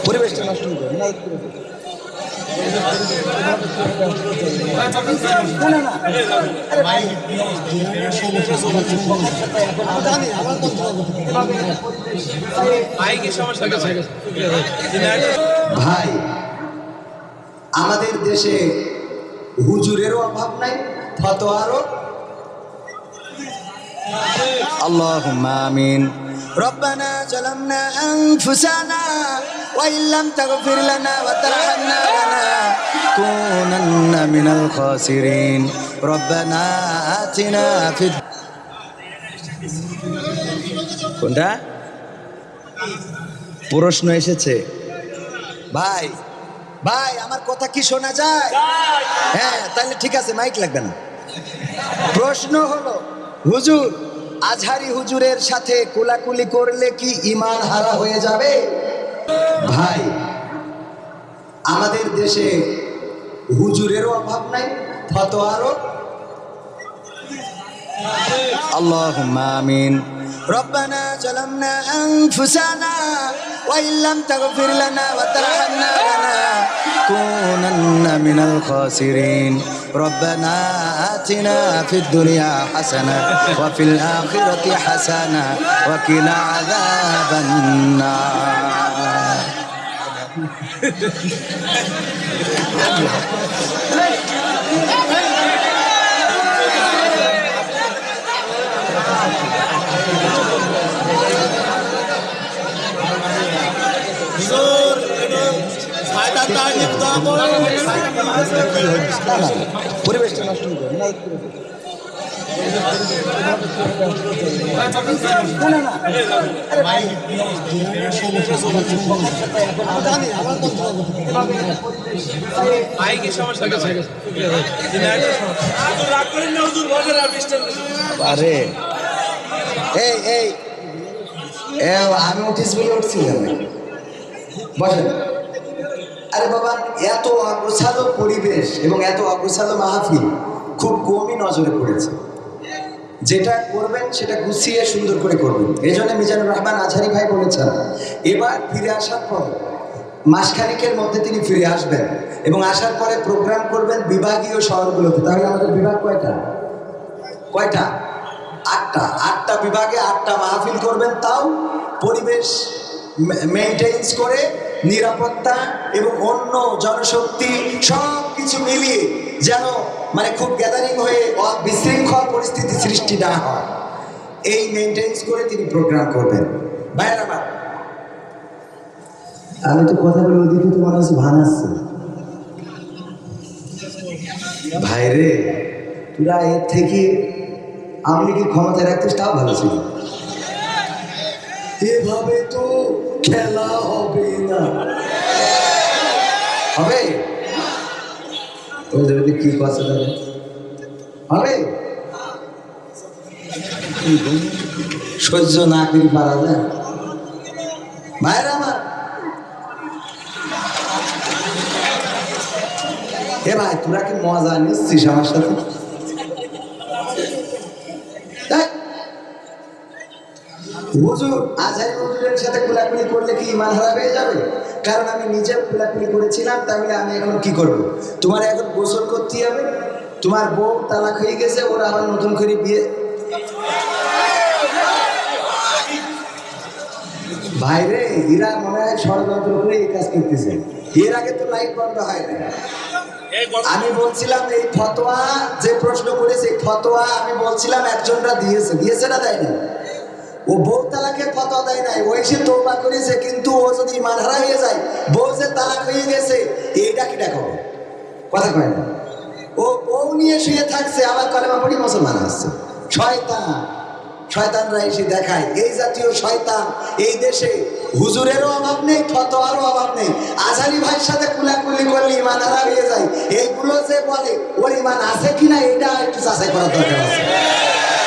পরিবেশটা নষ্ট হয়ে যাবে না। ভাই, আমাদের দেশে হুজুরেরও অভাব নাই, ফতোয়ারও। আল্লাহুম্মা আমিন। রব্বানা যালামনা আনফুসানা ওয়া ইল্লাম তাগফির লানা ওয়া তারহামনা লানাকুনান্না মিনাল খাসিরিন। রব্বানা আতিনা ফিদ। কোনটা প্রশ্ন এসেছে? ভাই ভাই, আমার কথা কি শোনা যায়? হ্যাঁ, তাহলে ঠিক আছে, মাইক লাগবে না। প্রশ্ন হলো, হুজুর আজহারি হুজুরের সাথে কোলাকুলি করলে কি ঈমান হারা হয়ে যাবে? ভাই, আমাদের দেশে হুজুরেরও অভাব নাই, ফতোয়ারও। আল্লাহুম্মা আমিন। রব্বানা যালামনা আনফুসানা ওয়া ইল্লাম তাগফির লানা ওয়া তারহামনা লানাকুনান্না মিনাল খাসিরিন। রব্বানা আতিনা ফিদ দুনিয়া হাসানাহ ওয়া ফিল আখিরাতি হাসানাহ ওয়া কিনা আযাবান নার। পরিবেশটা নষ্ট হয়ে যাবে না। আরে এই এই আমি উঠিস বলে উঠছিলাম, বসেন। আরে বাবা, এত অগোছালো পরিবেশ এবং এত অগোছালো মাহফিল খুব কমই নজরে পড়েছে। যেটা করবেন সেটা গুছিয়ে সুন্দর করে করবেন। এই জন্য মিজানুর রহমান আজহারি ভাই বলেছেন, এবার ফিরে আসার পর মাসখানিকের মধ্যে তিনি ফিরে আসবেন এবং আসার পরে প্রোগ্রাম করবেন বিভাগীয় শহরগুলোতে। তাহলে আমাদের বিভাগ কয়টা? আটটা বিভাগে 8টা মাহফিল করবেন, তাও পরিবেশ মেইনটেইন করে, নিরাপত্তা এবং অন্য জনশক্তি সব কিছু মিলিয়ে যেন মানে খুব গ্যাদারিং হয়ে বিশৃঙ্খল পরিস্থিতি সৃষ্টি না হয়, এই মেইনটেইন করে তিনি প্রোগ্রাম করবেন। ভাইয়ের আমার, আমি তো কথা বলে ওদিকে তো মনে হচ্ছে ভান আসছে। ভাইরে, তোরা এর থেকে আমি কি ক্ষমতায় রাখতিস তাও ভালো ছিল। এভাবে তো খেলা হবে না। হবে কি কথা হবে? সহ্য না করে পারা যায়? ভাইরা আমার, এ ভাই, তোরা কি মজা নিচ্ছিস আমার সাথে? হুজুর আজহারি হুজুরের সাথে কোলাকুলি করলে কি ঈমান হারা হয়ে যাবে? কারণ আমি নিজে কোলাকুলি করেছিলাম, তাহলে আমি এখন কি করব? তোমার এখন গোসল করতে হবে, তোমার বউ তালাক হয়ে গেছে, ওরা আবার নতুন করে বিয়ে। ভাইরে, এরা মনে হয় ষড়যন্ত্র করে এই কাজ করতেছে। এর আগে তো লাইট বন্ধ হয় না। আমি বলছিলাম এই ফতোয়া যে প্রশ্ন করেছে, ফতোয়া আমি বলছিলাম একজনরা দিয়েছে না, দেয়নি। ও বউ তালাকের ফতোয়া দেয় নাই, ওই সে তওবা করেছে, কিন্তু ও যদি ঈমান হারা হয়ে যায়, বউ যে তালাক হয়ে গেছে, এইটা কি দেখো কথা কয় না। ও বউ নিয়ে শুয়ে থাকছে, আবার কলেমা পড়ি মুসলমান আসছে। শয়তানরা এসে দেখায়, এই জাতীয় শয়তান এই দেশে হুজুরেরও অভাব নেই, ফতোয়ারও অভাব নেই। আজহারি ভাইয়ের সাথে কুলাকুলি করলে ঈমান হারা হয়ে যায়, এইগুলো যে বলে ওর ঈমান আছে কিনা এটা একটু যাচাই করার দরকার আছে।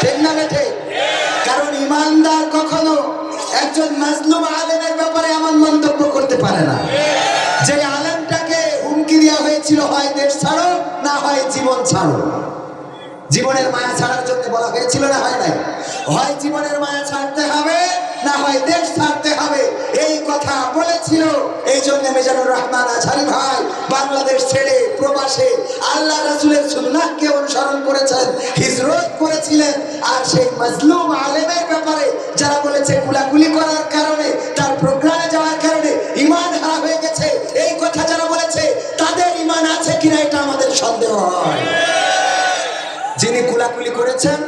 ঠিক না বেঠে? কারণ ঈমানদার কখনো একজন মাজলুম আলেমের ব্যাপারে এমন মন্তব্য করতে পারে না যে আলেমটাকে হুমকি দেওয়া হয়েছিল, হয় দেশ ছাড়ো না হয় জীবন ছাড়ো। জীবনের মায়া ছাড়ার জন্য বলা হয়েছিল না, হয় নাই? হয় জীবনের মায়া ছাড়তে হবে না হয় দেশ ছাড়তে হবে। এই কথা বলেছিল। এই জন্য মিজানুর রহমান আজহারি ভাই বাংলাদেশ ছেড়ে প্রবাসে আল্লাহ রাসূলের সুন্নাহকে অনুসরণ করেছেন, হিজরত করেছিলেন। আর সেই মাজলুম আলেমের ব্যাপারে যারা বলেছে কুলাকুলি করার কারণে, তার প্রোগ্রামে যাওয়ার কারণে ঈমান হারা হয়ে গেছে, এই কথা যারা বলেছে তাদের ঈমান আছে কিনা এটা আমাদের সন্দেহ হয়। যিনি কুলাকুলি করেছেন,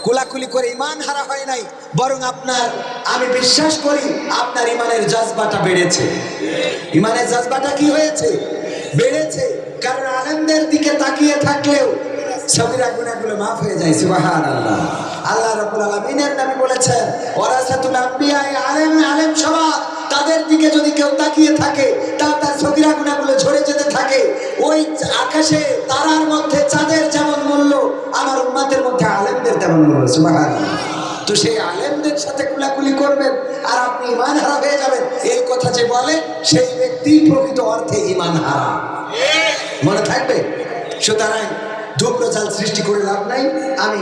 কুলাকুলি করে ঈমান হারা হয় নাই, বরং আমি বিশ্বাস করি আপনার ঈমানের জজবাটা বেড়েছে। ঈমানের জজবাটা কি হয়েছে? বেড়েছে। কারণ আলেমদের দিকে তাকিয়ে থাকলেও সগীরা গুনাহগুলো মাফ হয়ে যায়। সুবহানাল্লাহ। আল্লাহ রাব্বুল আলামিনের নবী বলেছেন, ওয়ারাসাতুল আম্বিয়া, আলেম সমাজ, তাদের দিকে যদি কেউ তাকিয়ে থাকে তার সগীরা গুনাহগুলো ঝরে যেতে থাকে। ওই আকাশে তারার মধ্যে চাঁদের যেমন মূল্য, আমার উম্মতের মধ্যে আলেমদের তেমন মূল্য। সুবহানাল্লাহ। তো সেই আলেমদের সাথে কুলাকুলি করবেন আর আপনি ঈমান হারা হয়ে যাবেন, এই কথা যে বলে সেই ব্যক্তি প্রকৃত অর্থে ঈমান হারা। মনে থাকবে। সুতরাং ধূম্রজাল সৃষ্টি করে লাভ নাই। আমি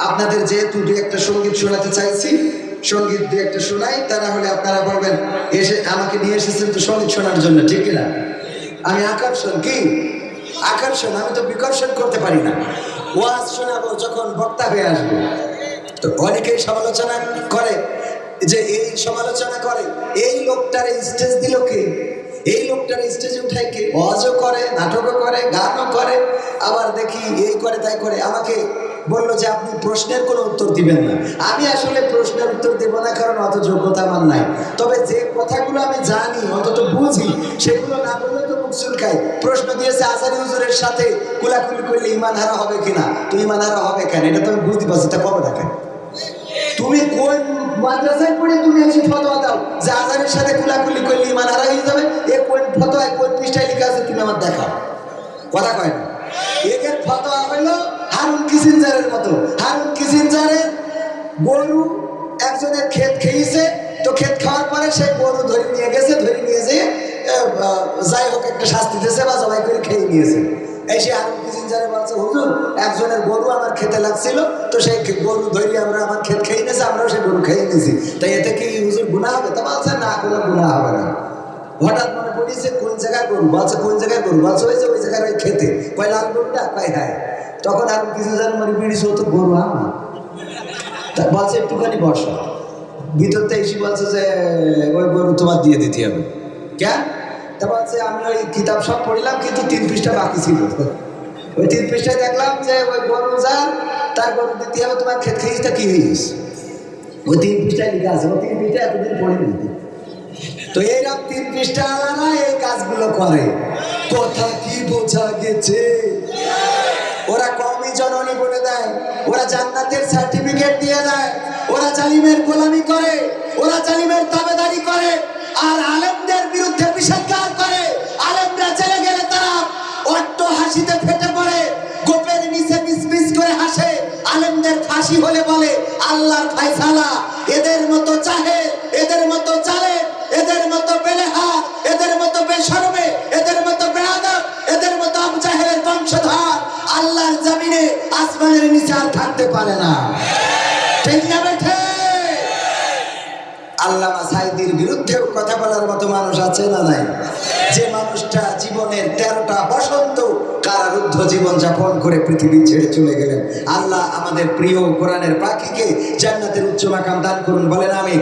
আপনাদের যেহেতু দু একটা সঙ্গীত শোনাতে চাইছি, সঙ্গীত দু একটা শোনাই, তা না হলে আপনারা বলবেন এসে আমাকে নিয়ে এসেছেন তো সঙ্গীত শোনার জন্য, ঠিক না? আমি আকর্ষণ আমি তো বিকর্ষণ করতে পারি না। ওয়াজ শোনাবো যখন বক্তা হয়ে আসবো, তো অনেকেই সমালোচনা করে যে এই সমালোচনা করে এই লোকটার স্টেজ দিল কে, এই লোকটার স্টেজে উঠাই কে? ওয়াজও করে, নাটকও করে, গানও করে, আবার দেখি এই করে তাই করে। আমাকে বললো যে আপনি প্রশ্নের কোনো উত্তর দিবেন না। আমি আসলে প্রশ্নের উত্তর দেব না, কারণ অত যোগ্যতা আমার নাই। তবে যে কথাগুলো আমি জানি, অন্তত বুঝি, সেগুলো না বললে তো মুখ চুলকাই। প্রশ্ন দিয়েছে আজারি হুজুরের সাথে কুলাকুলি করলে ঈমান হারা হবে কিনা। তো ঈমান হারা হবে কেন, এটা তো আমি বুঝতে পারছি। তা কবে দেখেন তুমি কোন মাদ্রাসায় পড়ে তুমি এসে ফতোয়া দাও যে আজানের সাথে কুলাকুলি করলে ঈমান হারা হয়ে যাবে? এ কোন ফতোয়ায় কোন পৃষ্ঠায় লেখা আছে তুমি আমার দেখাও। কথা কয় না। এদের ফতোয়া হইল হারুন কিসিঞ্জারের মতো। হারুন কিসিঞ্জারের গরু একজনের ক্ষেত খেয়েছে, তো ক্ষেত খাওয়ার পরে সেই গরু ধরে নিয়ে গেছে, ধরে নিয়ে যেয়ে যাই হোক একটা শাস্তি দিয়েছে বা জবাই করে খেয়ে নিয়েছে। এই সে হারুন কিসিঞ্জারে বলছে, হুজুর একজনের গরু আমার খেতে লাগছিল, তো সেই গরু ধরে আমরা আমার ক্ষেত খেয়ে নিয়েছি, আমরাও সেই গরু খেয়ে নিয়েছি, তাই এতে কি হুজুর গুনাহ হবে? তা বলছে না, কোনো গুনাহ হবে না। হঠাৎ মনে পড়িছে কোন জায়গায় গরু, বলছে কোন জায়গায় গরু, বলছে ওই যে ওই জায়গায় ওই খেতে। কয় লাল গরুটা? কয় হ্যাঁ। তখন আর কিছু জানি মনে পিড়িস তো গরু আমার। তা বলছে একটুখানি বসো। ভিতরতে এসে বলছে যে ওই গরু তোমার দিয়ে দিতে হবে। কেন? তা বলছে আমি ওই কিতাব সব পড়লাম, কিন্তু 3 পৃষ্ঠা বাকি ছিল। ওই 3 পৃষ্ঠায় দেখলাম যে ওই গরু যার তার গরু দিতে হবে, তোমার ক্ষেত খেয়েছিটা কি হয়েছে? ওই 3 পৃষ্ঠায় লেখা আছে। ওই 3 পৃষ্ঠা এতদিন পড়িনি। তো এইরকম 3 পৃষ্ঠা আলাদা এই কাজগুলো করে। কথা কি বোঝা গেছে? ওরা কওমি জননী বলে দেয়, ওরা জান্নাতের সার্টিফিকেট দিয়ে দেয়, ওরা জালিমের গোলামি করে, ওরা জালিমের তাবেদারি করে, আর আলেমদের বিরুদ্ধে বিষাদগার করে। আলেমরা চলে গেলে তারা অট্ট হাসিতে ফেটে পড়ে, গোপের নিচে মিসমিস করে হাসে। আলেমদের ফাঁসি হলে বলে আল্লাহর ফায়সালা। এদের মতো চাহে, এদের মতো চালে, এদের মতো বেলেহা, এদের মতো বেশরমে, এদের মতো বেয়াদব, এদের মতো আবু জাহেলের বংশধর আল্লাহর জমিনে আসমানের নিচে আর থাকতে পারে না। ঠিক না বেঠে? আল্লামা সাঈদীর বিরুদ্ধেও কথা বলার মতো মানুষ আছে না নাই? যে মানুষটা জীবনের 13টা বসন্ত কারারুদ্ধ জীবন যাপন করে পৃথিবী ছেড়ে চলে গেলেন। আল্লাহ আমাদের প্রিয় কোরআনের পাখিকে জান্নাতের উচ্চ মাকাম দান করুন, বলেন আমিন।